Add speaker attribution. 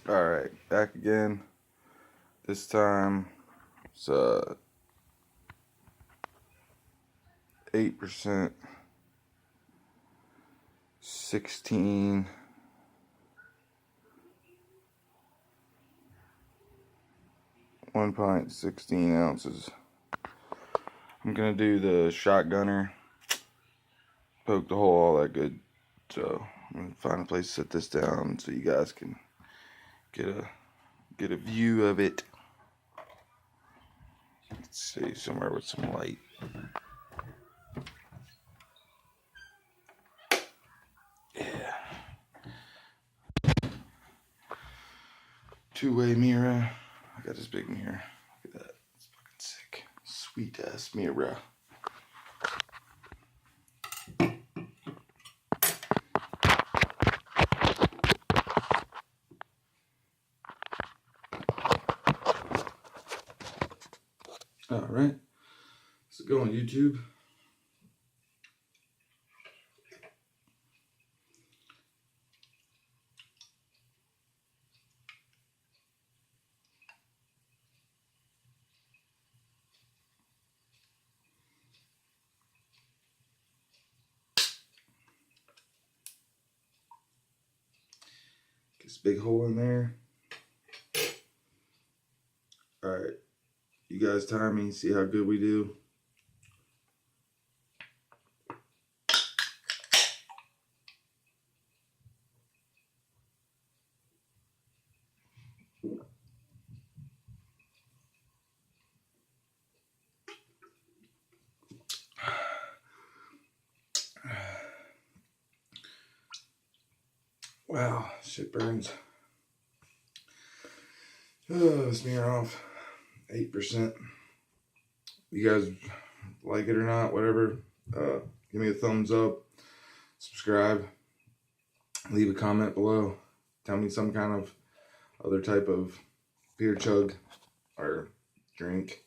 Speaker 1: Alright, back again. This time it's 8%, 16, 1 pint, 16 ounces. I'm gonna do the shotgunner, poke the hole, all that good. So I'm gonna find a place to set this down so you guys can get a view of it. Let's see, somewhere with some light. Yeah. Two-way mirror. I got this big mirror. Look at that. It's fucking sick. Sweet ass mirror. Alright. Let's go on YouTube. This big hole in there. Alright, you guys time me, see how good we do. Wow, shit burns. Oh, smear off 8%. You guys like it or not, whatever. Give me a thumbs up, subscribe, leave a comment below. Tell me some kind of other type of beer chug or drink